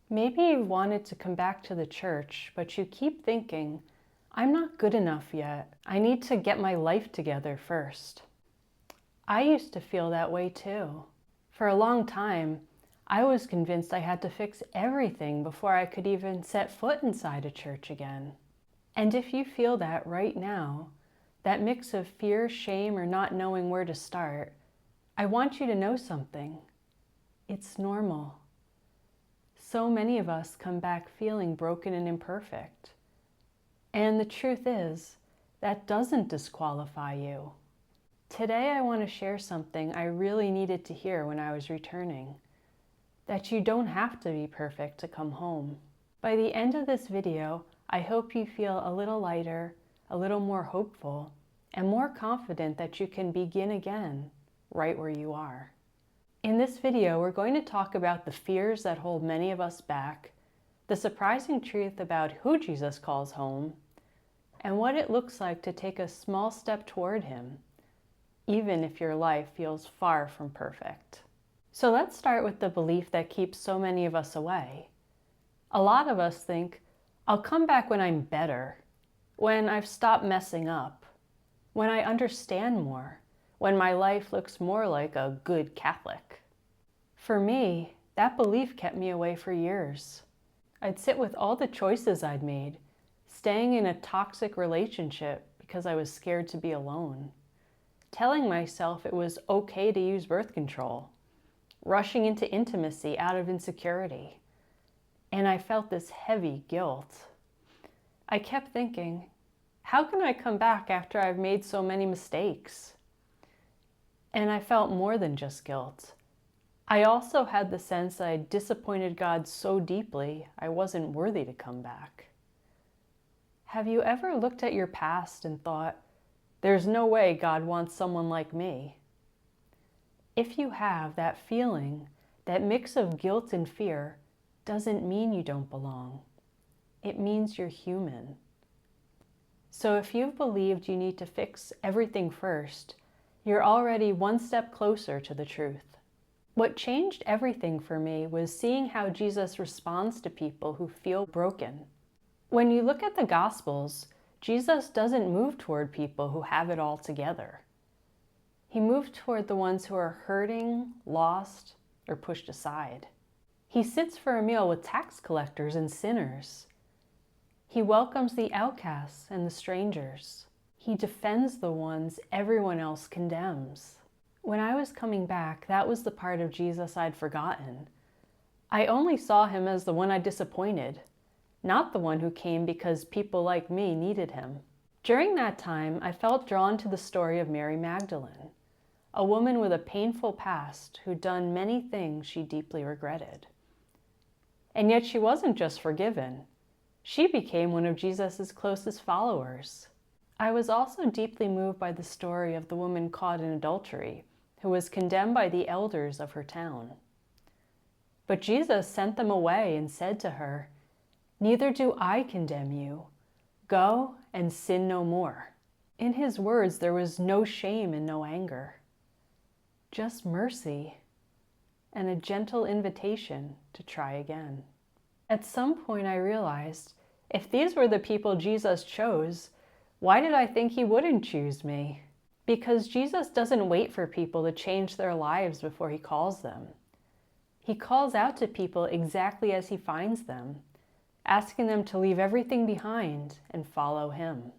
Maybe you wanted to come back to the church, but you keep thinking, I'm not good enough yet. I need to get my life together first. I used to feel that way too. For a long time, I was convinced I had to fix everything before I could even set foot inside a church again. And if you feel that right now, that mix of fear, shame, or not knowing where to start, I want you to know something. It's normal. So many of us come back feeling broken and imperfect. And the truth is, that doesn't disqualify you. Today I want to share something I really needed to hear when I was returning. That you don't have to be perfect to come home. By the end of this video, I hope you feel a little lighter, a little more hopeful, and more confident that you can begin again right where you are. In this video, we're going to talk about the fears that hold many of us back, the surprising truth about who Jesus calls home, and what it looks like to take a small step toward him, even if your life feels far from perfect. So let's start with the belief that keeps so many of us away. A lot of us think, I'll come back when I'm better, when I've stopped messing up, when I understand more, when my life looks more like a good Catholic. For me, that belief kept me away for years. I'd sit with all the choices I'd made, staying in a toxic relationship because I was scared to be alone, telling myself it was okay to use birth control, rushing into intimacy out of insecurity, and I felt this heavy guilt. I kept thinking, how can I come back after I've made so many mistakes? And I felt more than just guilt. I also had the sense I disappointed God so deeply I wasn't worthy to come back. Have you ever looked at your past and thought, there's no way God wants someone like me? If you have that feeling, that mix of guilt and fear doesn't mean you don't belong. It means you're human. So if you've believed you need to fix everything first, you're already one step closer to the truth. What changed everything for me was seeing how Jesus responds to people who feel broken. When you look at the Gospels, Jesus doesn't move toward people who have it all together. He moved toward the ones who are hurting, lost, or pushed aside. He sits for a meal with tax collectors and sinners. He welcomes the outcasts and the strangers. He defends the ones everyone else condemns. When I was coming back, that was the part of Jesus I'd forgotten. I only saw him as the one I disappointed, not the one who came because people like me needed him. During that time, I felt drawn to the story of Mary Magdalene, a woman with a painful past who'd done many things she deeply regretted. And yet she wasn't just forgiven. She became one of Jesus' closest followers. I was also deeply moved by the story of the woman caught in adultery, who was condemned by the elders of her town. But Jesus sent them away and said to her, "Neither do I condemn you. Go and sin no more." In his words, there was no shame and no anger, just mercy and a gentle invitation to try again. At some point I realized, if these were the people Jesus chose, why did I think he wouldn't choose me? Because Jesus doesn't wait for people to change their lives before he calls them. He calls out to people exactly as he finds them, asking them to leave everything behind and follow him.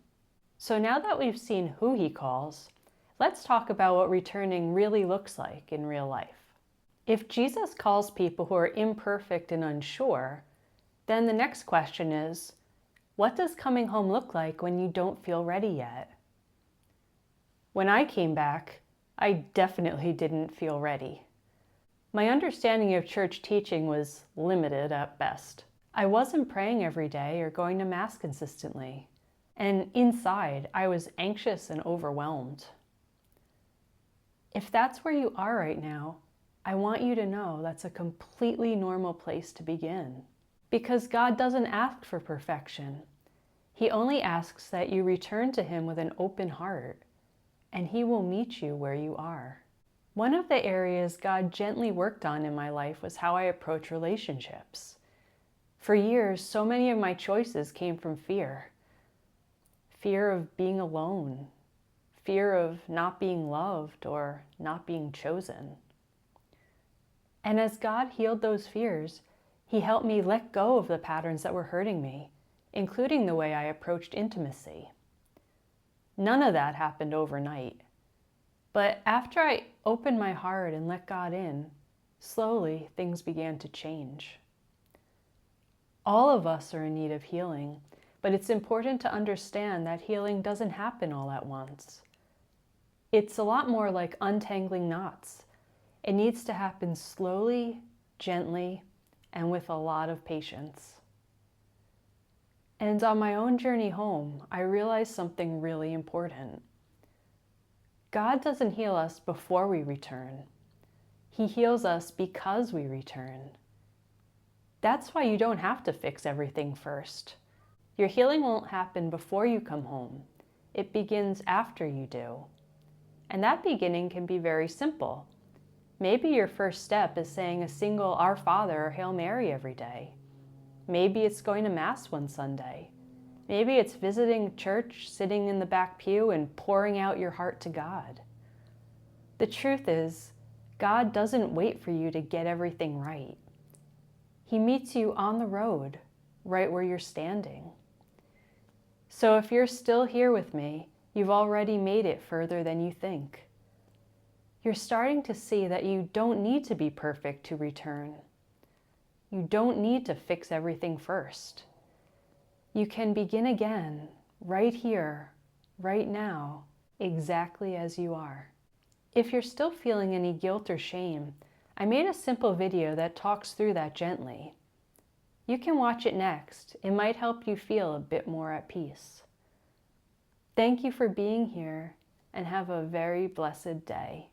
So now that we've seen who he calls, let's talk about what returning really looks like in real life. If Jesus calls people who are imperfect and unsure, then the next question is, what does coming home look like when you don't feel ready yet? When I came back, I definitely didn't feel ready. My understanding of church teaching was limited at best. I wasn't praying every day or going to Mass consistently. And inside, I was anxious and overwhelmed. If that's where you are right now, I want you to know that's a completely normal place to begin. Because God doesn't ask for perfection. He only asks that you return to him with an open heart, and he will meet you where you are. One of the areas God gently worked on in my life was how I approach relationships. For years, so many of my choices came from fear. Fear of being alone, fear of not being loved or not being chosen. And as God healed those fears, He helped me let go of the patterns that were hurting me, including the way I approached intimacy. None of that happened overnight. But after I opened my heart and let God in, slowly things began to change. All of us are in need of healing, but it's important to understand that healing doesn't happen all at once. It's a lot more like untangling knots. It needs to happen slowly, gently, and with a lot of patience. And on my own journey home, I realized something really important. God doesn't heal us before we return. He heals us because we return. That's why you don't have to fix everything first. Your healing won't happen before you come home. It begins after you do. And that beginning can be very simple. Maybe your first step is saying a single Our Father or Hail Mary every day. Maybe it's going to Mass one Sunday. Maybe it's visiting church, sitting in the back pew, and pouring out your heart to God. The truth is, God doesn't wait for you to get everything right. He meets you on the road, right where you're standing. So if you're still here with me, you've already made it further than you think. You're starting to see that you don't need to be perfect to return. You don't need to fix everything first. You can begin again, right here, right now, exactly as you are. If you're still feeling any guilt or shame, I made a simple video that talks through that gently. You can watch it next. It might help you feel a bit more at peace. Thank you for being here, and have a very blessed day.